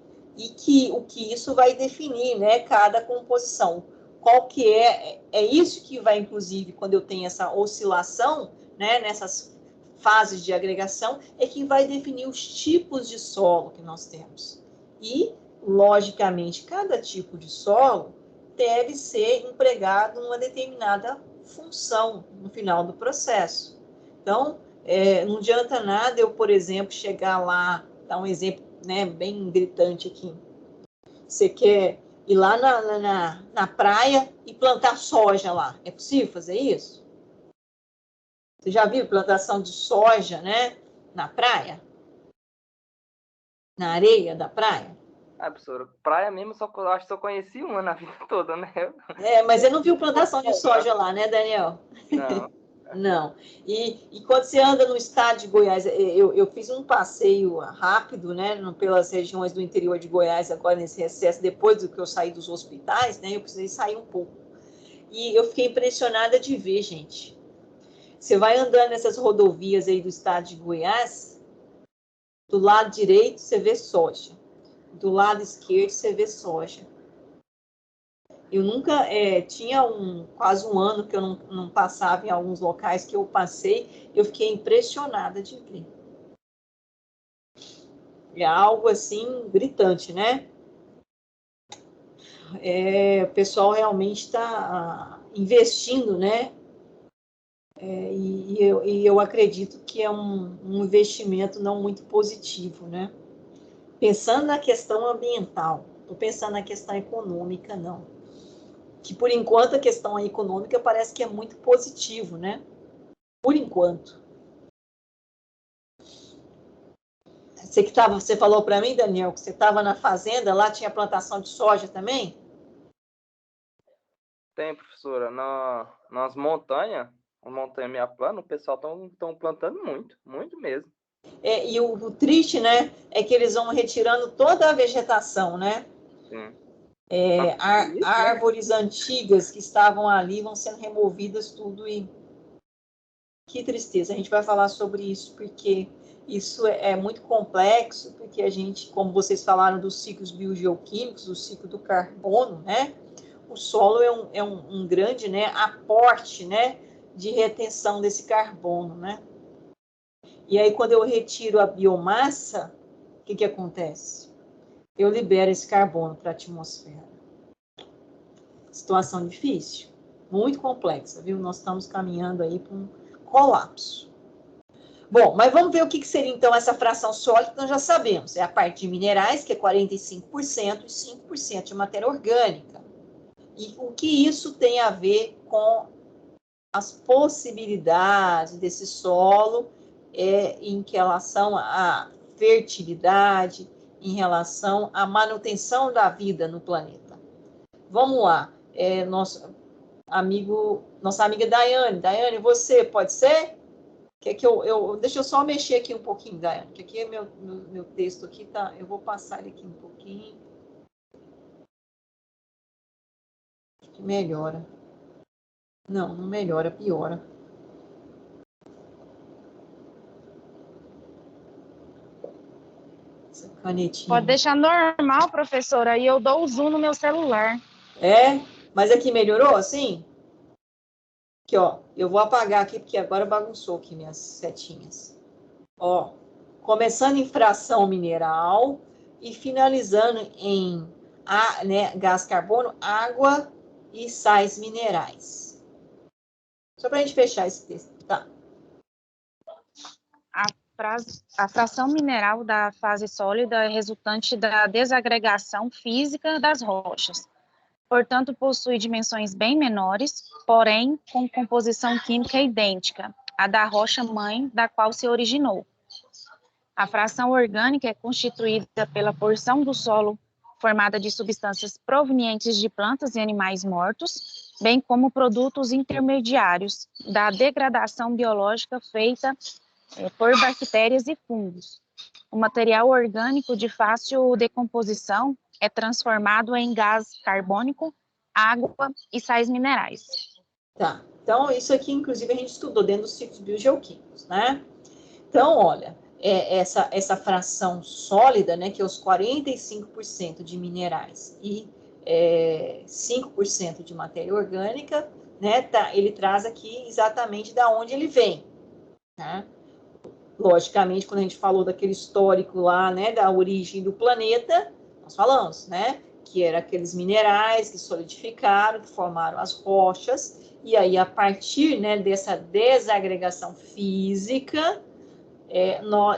o que isso vai definir, né, cada composição. Qual que é isso que vai, inclusive, quando eu tenho essa oscilação, né, nessas fases de agregação, é que vai definir os tipos de solo que nós temos. E logicamente, cada tipo de solo deve ser empregado numa determinada função no final do processo. Então, não adianta nada eu, por exemplo, chegar lá, dar um exemplo, né, bem gritante aqui. Você quer ir lá na praia e plantar soja lá. É possível fazer isso? Você já viu plantação de soja, né, na praia? Na areia da praia? Professora, praia mesmo, acho que só conheci uma na vida toda, né? Mas você não viu plantação de soja lá, né, Daniel? Não. Não. E quando você anda no estado de Goiás, eu fiz um passeio rápido, né, pelas regiões do interior de Goiás, agora nesse recesso, depois do que eu saí dos hospitais, né, eu precisei sair um pouco. E eu fiquei impressionada de ver, gente. Você vai andando nessas rodovias aí do estado de Goiás, do lado direito você vê soja, do lado esquerdo você vê soja. Eu nunca, tinha quase um ano que eu não passava em alguns locais que eu passei, eu fiquei impressionada de ver. É algo assim, gritante, né? O pessoal realmente está investindo, né? E eu acredito que é um investimento não muito positivo, né? Pensando na questão ambiental, estou pensando na questão econômica, não. Que por enquanto a questão econômica parece que é muito positivo, né? Por enquanto. Você falou para mim, Daniel, que você estava na fazenda, lá tinha plantação de soja também? Tem, professora. Nas montanhas, a montanha meia plana, o pessoal estão plantando muito, muito mesmo. E o triste, né, é que eles vão retirando toda a vegetação, né? Sim. Árvores antigas que estavam ali vão sendo removidas tudo e que tristeza. A gente vai falar sobre isso porque isso é muito complexo, porque a gente, como vocês falaram dos ciclos biogeoquímicos, o ciclo do carbono, né? O solo é um grande, né, aporte, né, de retenção desse carbono, né? E aí, quando eu retiro a biomassa, o que acontece? Eu libero esse carbono para a atmosfera. Situação difícil, muito complexa, viu? Nós estamos caminhando aí para um colapso. Bom, mas vamos ver o que seria, então, essa fração sólida, nós já sabemos. É a parte de minerais, que é 45%, e 5% de matéria orgânica. E o que isso tem a ver com as possibilidades desse solo em relação à fertilidade, em relação à manutenção da vida no planeta. Vamos lá. Nossa amiga Daiane. Daiane, você pode ser? Deixa eu só mexer aqui um pouquinho, Daiane, que aqui é meu texto aqui, tá? Eu vou passar ele aqui um pouquinho. Acho que melhora. Não melhora, piora. Essa canetinha. Pode deixar normal, professora, e eu dou o zoom no meu celular. Mas aqui melhorou assim? Aqui, ó, eu vou apagar aqui, porque agora bagunçou aqui minhas setinhas. Ó, começando em fração mineral e finalizando em gás carbono, água e sais minerais. Só para a gente fechar esse texto, tá? A fração mineral da fase sólida é resultante da desagregação física das rochas. Portanto, possui dimensões bem menores, porém com composição química idêntica à da rocha-mãe da qual se originou. A fração orgânica é constituída pela porção do solo formada de substâncias provenientes de plantas e animais mortos, bem como produtos intermediários da degradação biológica feita por bactérias e fungos. O material orgânico de fácil decomposição é transformado em gás carbônico, água e sais minerais. Tá, então isso aqui, inclusive, a gente estudou dentro dos ciclos biogeoquímicos, né? Então, olha, essa fração sólida, né, que é os 45% de minerais e 5% de matéria orgânica, né, ele traz aqui exatamente da onde ele vem, né? Logicamente, quando a gente falou daquele histórico lá, né, da origem do planeta, nós falamos, né? Que eram aqueles minerais que solidificaram, que formaram as rochas, e aí, a partir, né, dessa desagregação física,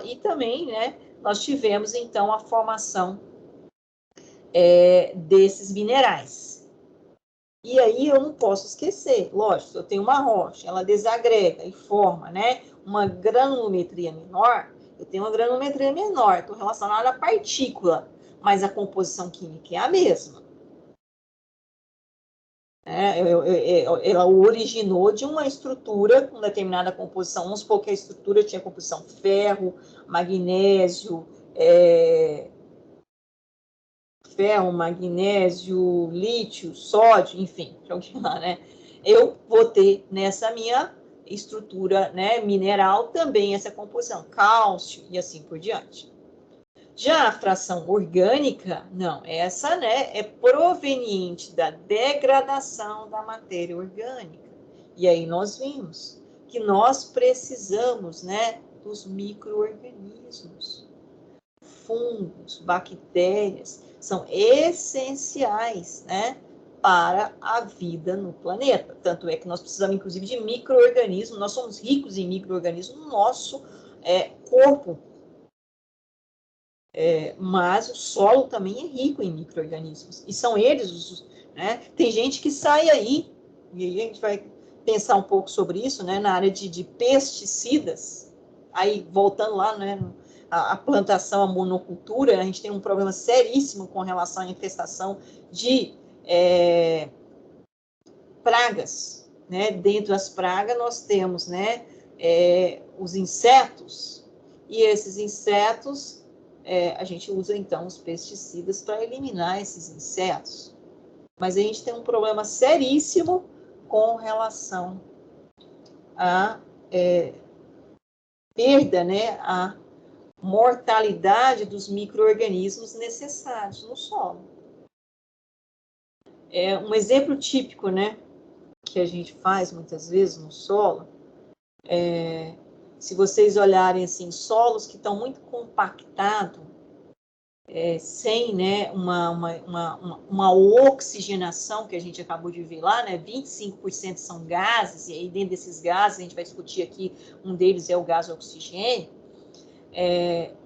e também, né, nós tivemos, então, a formação desses minerais. E aí, eu não posso esquecer, lógico, eu tenho uma rocha, ela desagrega e forma, né, uma granulometria menor, eu tenho uma granulometria menor, estou relacionada à partícula, mas a composição química é a mesma. Ela originou de uma estrutura com determinada composição. Vamos supor que a estrutura tinha composição ferro, magnésio, lítio, sódio, enfim, lá, né? Eu vou ter nessa minha estrutura, né, mineral também essa composição, cálcio e assim por diante. Já a fração orgânica, não, essa, né, é proveniente da degradação da matéria orgânica. E aí nós vimos que nós precisamos, né, dos micro-organismos. Fungos, bactérias, são essenciais, né, para a vida no planeta. Tanto é que nós precisamos, inclusive, de micro-organismos, nós somos ricos em micro-organismos no nosso corpo. Mas o solo também é rico em micro-organismos. E são eles, né? Tem gente que sai aí, e aí a gente vai pensar um pouco sobre isso, né? Na área de pesticidas. Aí, voltando lá, né? A plantação, a monocultura, a gente tem um problema seríssimo com relação à infestação de pragas. Né? Dentro das pragas, nós temos, né? Os insetos, e esses insetos... a gente usa, então, os pesticidas para eliminar esses insetos. Mas a gente tem um problema seríssimo com relação à perda, né, à mortalidade dos micro-organismos necessários no solo. Um exemplo típico, né, que a gente faz muitas vezes no solo, se vocês olharem assim, solos que estão muito compactados, sem, né, uma oxigenação, que a gente acabou de ver lá, né, 25% são gases, e aí dentro desses gases, a gente vai discutir aqui, um deles é o gás oxigênio.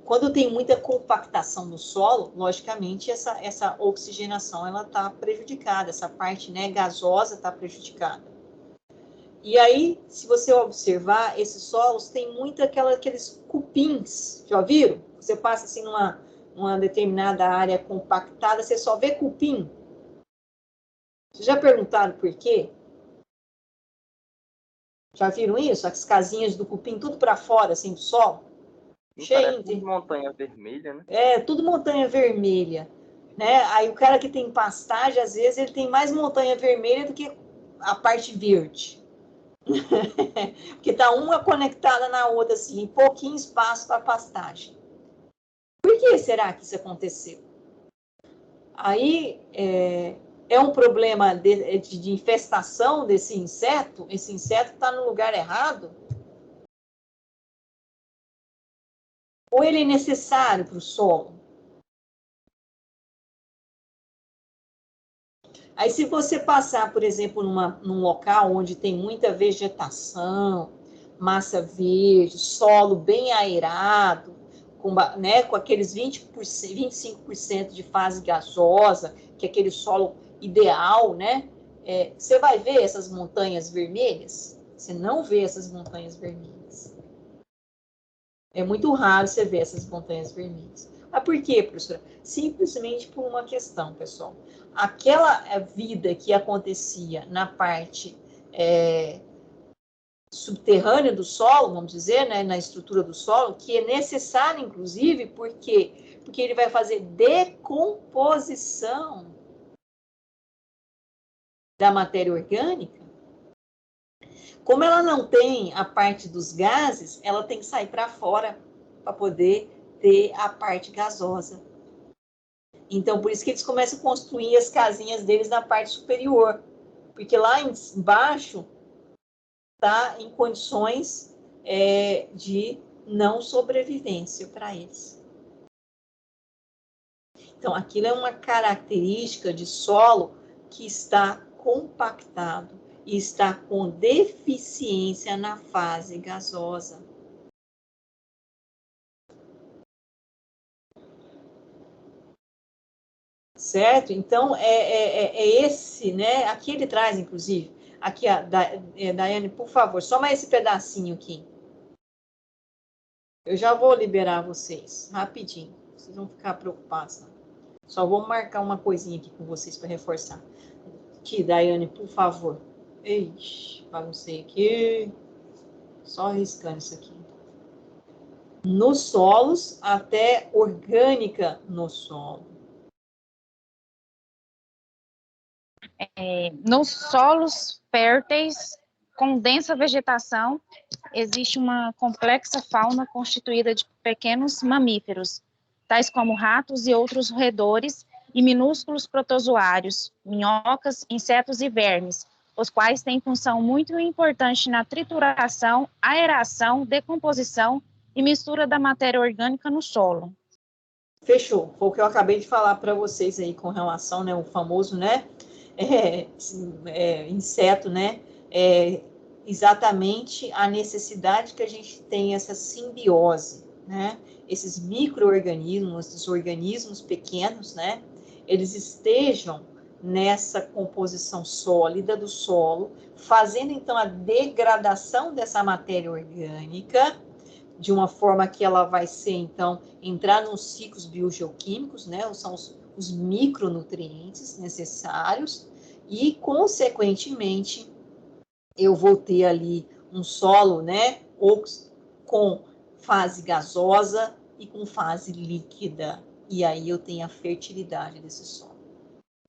Quando tem muita compactação no solo, logicamente, essa oxigenação está prejudicada, essa parte, né, gasosa está prejudicada. E aí, se você observar, esses solos têm muito aqueles cupins, já viram? Você passa assim numa determinada área compactada, você só vê cupim. Vocês já perguntaram por quê? Já viram isso? As casinhas do cupim tudo para fora, assim, do solo? Cheio. Tudo montanha vermelha, né? Tudo montanha vermelha. Né? Aí o cara que tem pastagem, às vezes, ele tem mais montanha vermelha do que a parte verde. Porque tá uma conectada na outra, assim, em pouquinho espaço para pastagem. Por que será que isso aconteceu? Aí é um problema de infestação desse inseto? Esse inseto está no lugar errado? Ou ele é necessário para o solo? Aí, se você passar, por exemplo, num local onde tem muita vegetação, massa verde, solo bem aerado, né, com aqueles 25% de fase gasosa, que é aquele solo ideal, né? Você vai ver essas montanhas vermelhas? Você não vê essas montanhas vermelhas. É muito raro você ver essas montanhas vermelhas. Mas por quê, professora? Simplesmente por uma questão, pessoal. Aquela vida que acontecia na parte subterrânea do solo, vamos dizer, né, na estrutura do solo, que é necessária, inclusive, porque ele vai fazer decomposição da matéria orgânica. Como ela não tem a parte dos gases, ela tem que sair para fora para poder ter a parte gasosa. Então, por isso que eles começam a construir as casinhas deles na parte superior, porque lá embaixo está em condições de não sobrevivência para eles. Então, aquilo é uma característica de solo que está compactado e está com deficiência na fase gasosa. Certo? Então, é esse, né? Aqui ele traz, inclusive, aqui, Daiane, por favor, só mais esse pedacinho aqui. Eu já vou liberar vocês, rapidinho. Vocês vão ficar preocupados, não. Só vou marcar uma coisinha aqui com vocês para reforçar. Aqui, Daiane, por favor. Ixi, baguncei aqui. Só arriscando isso aqui. Nos solos, até orgânica no solo. Nos solos férteis, com densa vegetação, existe uma complexa fauna constituída de pequenos mamíferos, tais como ratos e outros roedores, e minúsculos protozoários, minhocas, insetos e vermes, os quais têm função muito importante na trituração, aeração, decomposição e mistura da matéria orgânica no solo. Fechou. Foi o que eu acabei de falar para vocês aí com relação, né, o famoso, né, inseto, né, exatamente a necessidade que a gente tem essa simbiose, né, esses micro-organismos, esses organismos pequenos, né, eles estejam nessa composição sólida do solo, fazendo então a degradação dessa matéria orgânica, de uma forma que ela vai ser, então, entrar nos ciclos biogeoquímicos, né, são os micronutrientes necessários, e, consequentemente, eu vou ter ali um solo, né, com fase gasosa e com fase líquida, e aí eu tenho a fertilidade desse solo,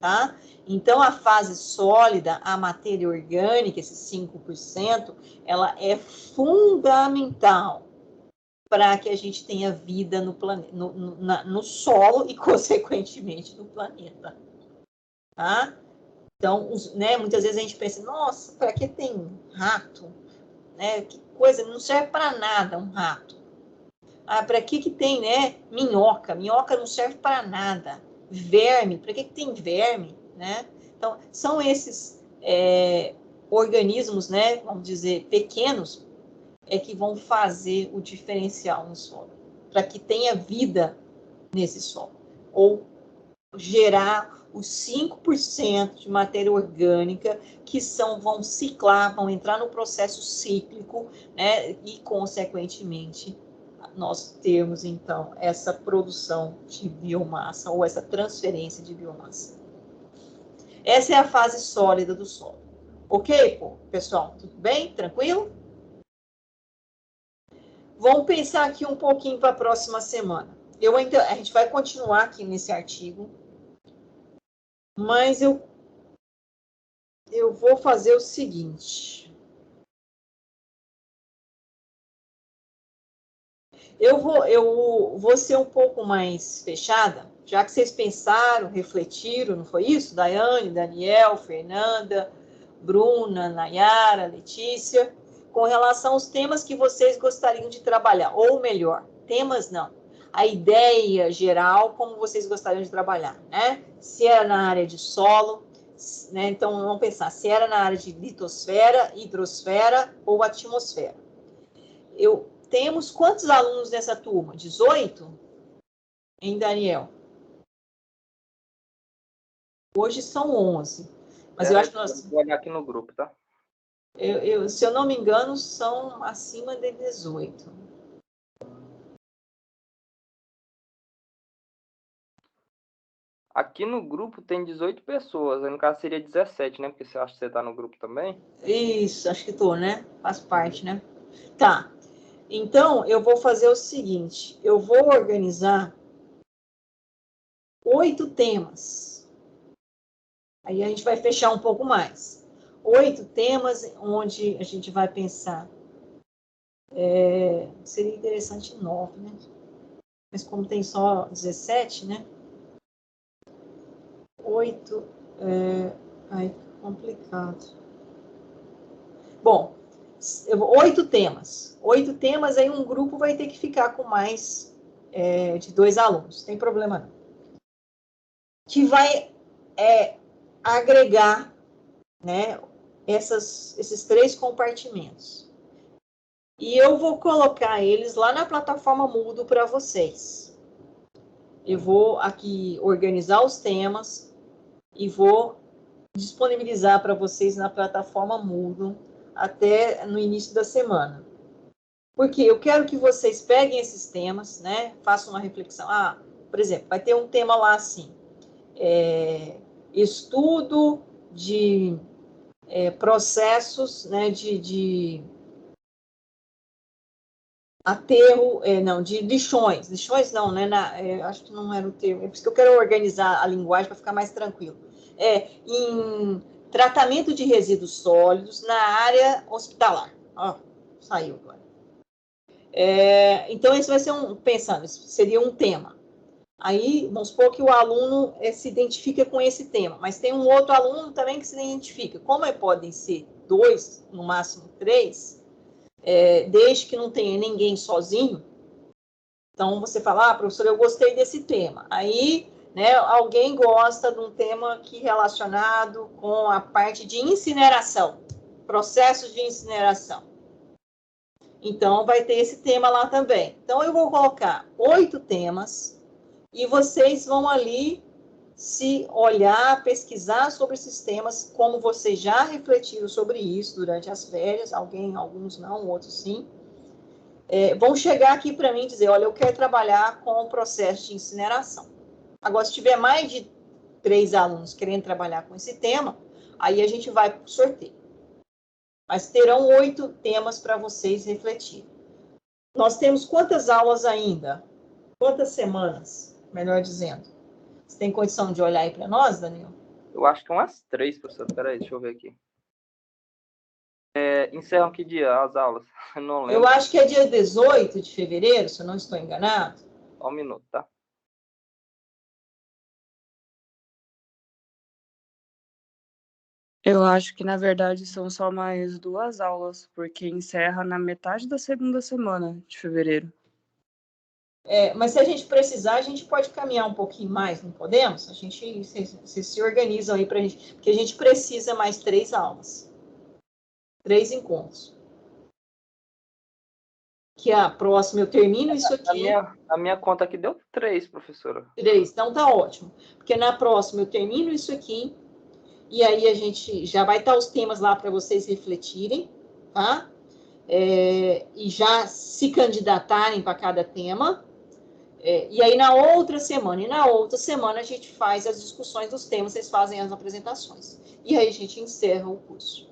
tá? Então, a fase sólida, a matéria orgânica, esses 5%, ela é fundamental para que a gente tenha vida no planeta, no solo e, consequentemente, no planeta. Tá? Então, né, muitas vezes a gente pensa, nossa, para que tem rato? Né? Que coisa, não serve para nada um rato. Para que tem, né, minhoca? Minhoca não serve para nada. Verme, para que tem verme? Né? Então, são esses organismos, né, vamos dizer, pequenos, que vão fazer o diferencial no solo, para que tenha vida nesse solo, ou gerar os 5% de matéria orgânica que vão ciclar, vão entrar no processo cíclico, né, e, consequentemente, nós termos, então, essa produção de biomassa, ou essa transferência de biomassa. Essa é a fase sólida do solo. Ok, pessoal? Tudo bem? Tranquilo? Vamos pensar aqui um pouquinho para a próxima semana. A gente vai continuar aqui nesse artigo, mas eu vou fazer o seguinte. Eu vou ser um pouco mais fechada, já que vocês pensaram, refletiram, não foi isso? Daiane, Daniel, Fernanda, Bruna, Nayara, Letícia, com relação aos temas que vocês gostariam de trabalhar, ou melhor, temas não, a ideia geral, como vocês gostariam de trabalhar, né? Se era na área de solo, né? Então vamos pensar, se era na área de litosfera, hidrosfera ou atmosfera. Temos quantos alunos nessa turma? 18? Hein, Daniel? Hoje são 11. Mas eu acho que nós... Vou olhar aqui no grupo, tá? Se eu não me engano, são acima de 18. Aqui no grupo tem 18 pessoas. No caso seria 17, né? Porque você acha que você tá no grupo também? Isso, acho que tô, né? Faz parte, né? Tá. Então, eu vou fazer o seguinte. Eu vou organizar 8 temas. Aí a gente vai fechar um pouco mais. 8 temas onde a gente vai pensar. Seria interessante 9, né? Mas como tem só 17, né? 8, complicado. Bom, 8 temas. 8 temas, aí um grupo vai ter que ficar com mais de 2 alunos. Tem problema não. que vai agregar, né, esses 3 compartimentos. E eu vou colocar eles lá na plataforma Moodle para vocês. Eu vou aqui organizar os temas e vou disponibilizar para vocês na plataforma Moodle até no início da semana. Porque eu quero que vocês peguem esses temas, né? Façam uma reflexão. Por exemplo, vai ter um tema lá assim, estudo de processos, né, de aterro, de lixões. Lixões não, né? Acho que não era o termo. É por isso que eu quero organizar a linguagem para ficar mais tranquilo. Em tratamento de resíduos sólidos na área hospitalar. Saiu agora. Então, esse vai ser seria um tema. Aí, vamos supor que o aluno se identifica com esse tema, mas tem um outro aluno também que se identifica. Como podem ser 2, no máximo 3, desde que não tenha ninguém sozinho, então você fala, professor, eu gostei desse tema. Aí, né, alguém gosta de um tema relacionado com a parte de incineração, processos de incineração. Então, vai ter esse tema lá também. Então, eu vou colocar 8 temas e vocês vão ali se olhar, pesquisar sobre esses temas, como vocês já refletiram sobre isso durante as férias, alguns não, outros sim. Vão chegar aqui para mim e dizer, olha, eu quero trabalhar com o processo de incineração. Agora, se tiver mais de 3 alunos querendo trabalhar com esse tema, aí a gente vai para o sorteio. Mas terão 8 temas para vocês refletirem. Nós temos quantas aulas ainda? Quantas semanas, melhor dizendo? Você tem condição de olhar aí para nós, Daniel? Eu acho que umas 3, professor. Peraí, deixa eu ver aqui. Encerram que dia as aulas? Eu não lembro. Eu acho que é dia 18 de fevereiro, se eu não estou enganado. Só um minuto, tá? Eu acho que, na verdade, são só mais 2 aulas, porque encerra na metade da segunda semana de fevereiro. Mas se a gente precisar, a gente pode caminhar um pouquinho mais, não podemos? Vocês se organizam aí para a gente, porque a gente precisa mais 3 aulas. 3 encontros. Que a próxima eu termino isso aqui. A minha conta aqui deu 3, professora. 3, então tá ótimo. Porque na próxima eu termino isso aqui, e aí a gente já vai estar os temas lá para vocês refletirem, tá? E já se candidatarem para cada tema. E aí na outra semana a gente faz as discussões dos temas, vocês fazem as apresentações. E aí a gente encerra o curso.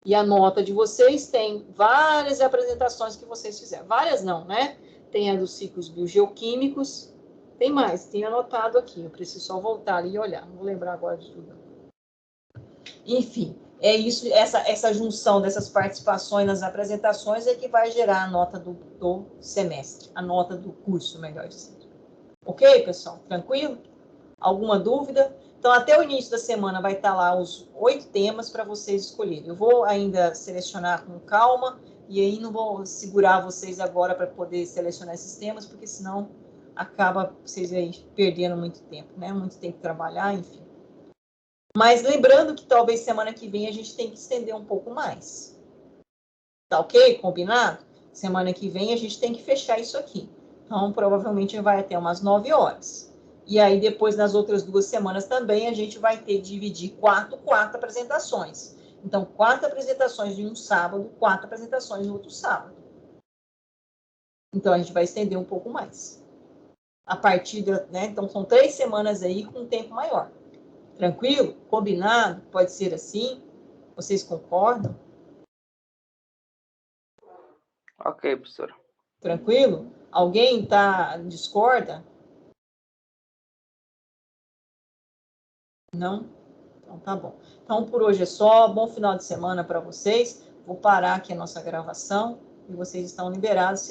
E a nota de vocês tem várias apresentações que vocês fizeram. Várias não, né? Tem a dos ciclos biogeoquímicos. Tem mais, tem anotado aqui. Eu preciso só voltar ali e olhar. Não vou lembrar agora de tudo. Enfim, é isso, essa junção dessas participações nas apresentações é que vai gerar a nota do semestre. A nota do curso, melhor dizendo. Ok, pessoal? Tranquilo? Alguma dúvida? Então, até o início da semana vai estar lá os 8 temas para vocês escolherem. Eu vou ainda selecionar com calma, e aí não vou segurar vocês agora para poder selecionar esses temas, porque senão acaba vocês aí perdendo muito tempo, né? Muito tempo de trabalhar, enfim. Mas lembrando que talvez semana que vem a gente tem que estender um pouco mais. Tá ok? Combinado? Semana que vem a gente tem que fechar isso aqui. Então, provavelmente vai até umas 9 horas. E aí, depois, nas outras 2 semanas também, a gente vai ter que dividir 4 apresentações. Então, 4 apresentações de um sábado, 4 apresentações no outro sábado. Então, a gente vai estender um pouco mais. A partir né? Então, são 3 semanas aí com um tempo maior. Tranquilo? Combinado? Pode ser assim? Vocês concordam? Ok, professora. Tranquilo? Alguém discorda? Não? Então tá bom. Então por hoje é só. Bom final de semana para vocês. Vou parar aqui a nossa gravação e vocês estão liberados.